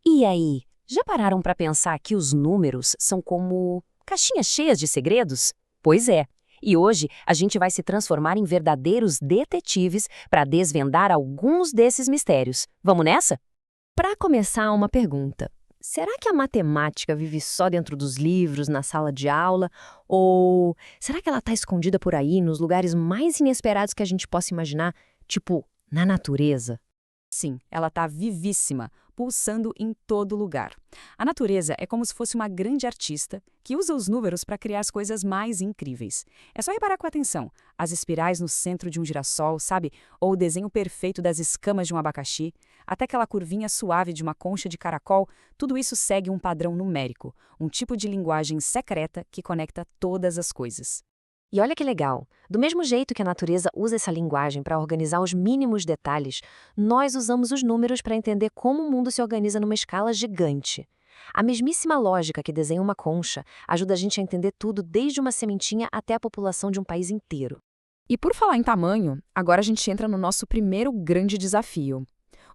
E aí, já pararam para pensar que os números são como caixinhas cheias de segredos? Pois é. E hoje a gente vai se transformar em verdadeiros detetives para desvendar alguns desses mistérios. Vamos nessa? Para começar, uma pergunta. Será que a matemática vive só dentro dos livros, na sala de aula? Ou será que ela está escondida por aí, nos lugares mais inesperados que a gente possa imaginar, tipo na natureza? Sim, ela está vivíssima, pulsando em todo lugar. A natureza é como se fosse uma grande artista que usa os números para criar as coisas mais incríveis. É só reparar com atenção. As espirais no centro de um girassol, sabe? Ou o desenho perfeito das escamas de um abacaxi, até aquela curvinha suave de uma concha de caracol, tudo isso segue um padrão numérico, um tipo de linguagem secreta que conecta todas as coisas. E olha que legal, do mesmo jeito que a natureza usa essa linguagem para organizar os mínimos detalhes, nós usamos os números para entender como o mundo se organiza numa escala gigante. A mesmíssima lógica que desenha uma concha ajuda a gente a entender tudo desde uma sementinha até a população de um país inteiro. E por falar em tamanho, agora a gente entra no nosso primeiro grande desafio.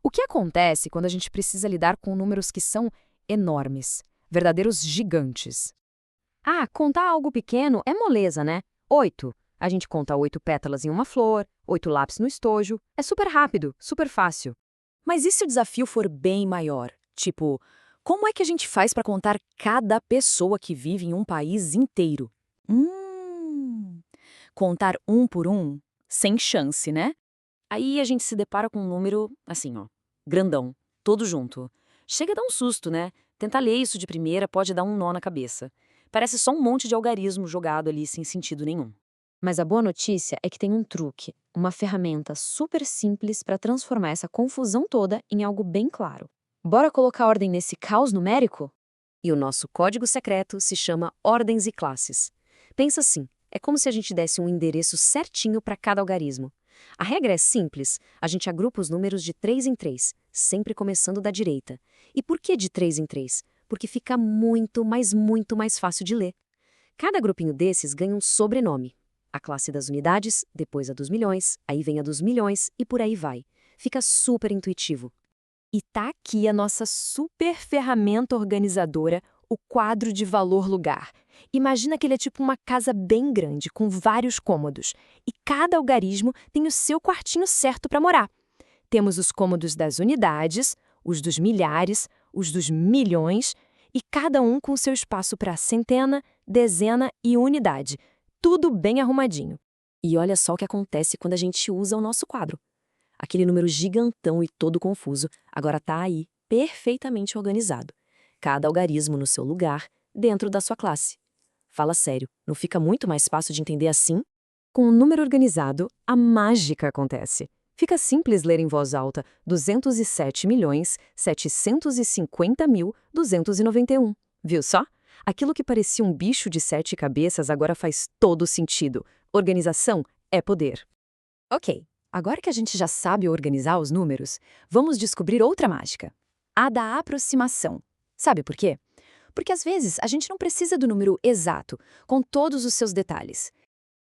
O que acontece quando a gente precisa lidar com números que são enormes, verdadeiros gigantes? Ah, contar algo pequeno é moleza, né? 8. A gente conta 8 pétalas em uma flor, 8 lápis no estojo. É super rápido, super fácil. Mas e se o desafio for bem maior? Tipo, como é que a gente faz para contar cada pessoa que vive em um país inteiro? Hum, contar um por um? Sem chance, né? Aí a gente se depara com um número, assim, ó, grandão, todo junto. Chega a dar um susto, né? Tentar ler isso de primeira pode dar um nó na cabeça. Parece só um monte de algarismo jogado ali sem sentido nenhum. Mas a boa notícia é que tem um truque, uma ferramenta super simples para transformar essa confusão toda em algo bem claro. Bora colocar ordem nesse caos numérico? E o nosso código secreto se chama Ordens e Classes. Pensa assim, é como se a gente desse um endereço certinho para cada algarismo. A regra é simples, a gente agrupa os números de 3 em 3, sempre começando da direita. E por que de 3 em 3? Porque fica muito, mas muito mais fácil de ler. Cada grupinho desses ganha um sobrenome. A classe das unidades, depois a dos milhões, aí vem a dos milhões e por aí vai. Fica super intuitivo. E tá aqui a nossa super ferramenta organizadora, o quadro de valor lugar. Imagina que ele é tipo uma casa bem grande, com vários cômodos. E cada algarismo tem o seu quartinho certo para morar. Temos os cômodos das unidades, os dos milhares, os dos milhões, e cada um com seu espaço para centena, dezena e unidade. Tudo bem arrumadinho. E olha só o que acontece quando a gente usa o nosso quadro. Aquele número gigantão e todo confuso agora está aí, perfeitamente organizado. Cada algarismo no seu lugar, dentro da sua classe. Fala sério, não fica muito mais fácil de entender assim? Com o número organizado, a mágica acontece. Fica simples ler em voz alta 207.750.291. Viu só? Aquilo que parecia um bicho de 7 cabeças agora faz todo sentido. Organização é poder. Ok, agora que a gente já sabe organizar os números, vamos descobrir outra mágica. A da aproximação. Sabe por quê? Porque às vezes a gente não precisa do número exato, com todos os seus detalhes.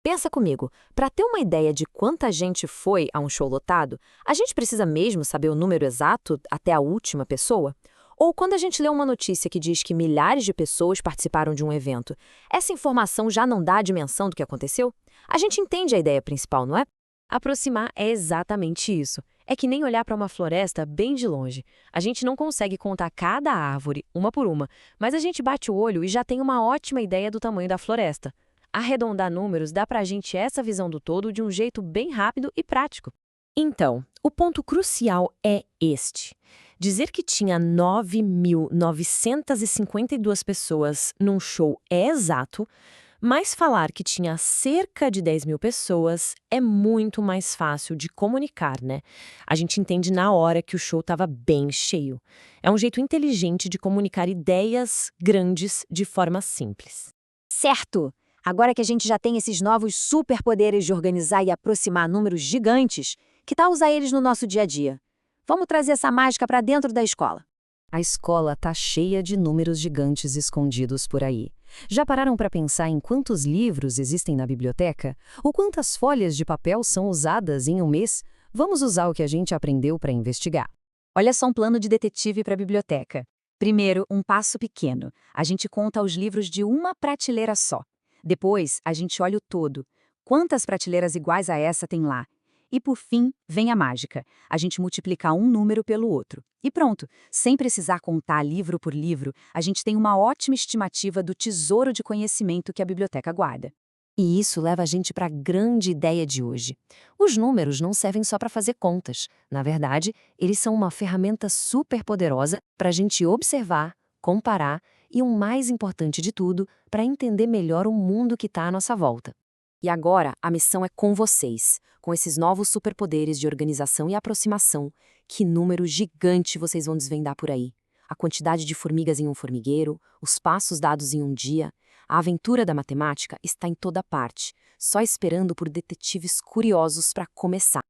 Pensa comigo, para ter uma ideia de quanta gente foi a um show lotado, a gente precisa mesmo saber o número exato até a última pessoa? Ou quando a gente lê uma notícia que diz que milhares de pessoas participaram de um evento, essa informação já não dá a dimensão do que aconteceu? A gente entende a ideia principal, não é? Aproximar é exatamente isso. É que nem olhar para uma floresta bem de longe. A gente não consegue contar cada árvore, uma por uma, mas a gente bate o olho e já tem uma ótima ideia do tamanho da floresta. Arredondar números dá para a gente essa visão do todo de um jeito bem rápido e prático. Então, o ponto crucial é este. Dizer que tinha 9.952 pessoas num show é exato, mas falar que tinha cerca de 10.000 pessoas é muito mais fácil de comunicar, né? A gente entende na hora que o show estava bem cheio. É um jeito inteligente de comunicar ideias grandes de forma simples. Certo! Agora que a gente já tem esses novos superpoderes de organizar e aproximar números gigantes, que tal usar eles no nosso dia a dia? Vamos trazer essa mágica para dentro da escola. A escola tá cheia de números gigantes escondidos por aí. Já pararam para pensar em quantos livros existem na biblioteca? Ou quantas folhas de papel são usadas em um mês? Vamos usar o que a gente aprendeu para investigar. Olha só um plano de detetive para a biblioteca. Primeiro, um passo pequeno. A gente conta os livros de uma prateleira só. Depois, a gente olha o todo. Quantas prateleiras iguais a essa tem lá? E por fim, vem a mágica. A gente multiplica um número pelo outro. E pronto, sem precisar contar livro por livro, a gente tem uma ótima estimativa do tesouro de conhecimento que a biblioteca guarda. E isso leva a gente para a grande ideia de hoje. Os números não servem só para fazer contas. Na verdade, eles são uma ferramenta super poderosa para a gente observar, comparar e, o mais importante de tudo, para entender melhor o mundo que está à nossa volta. E agora, a missão é com vocês. Com esses novos superpoderes de organização e aproximação, que número gigante vocês vão desvendar por aí? A quantidade de formigas em um formigueiro, os passos dados em um dia. A aventura da matemática está em toda parte, só esperando por detetives curiosos para começar.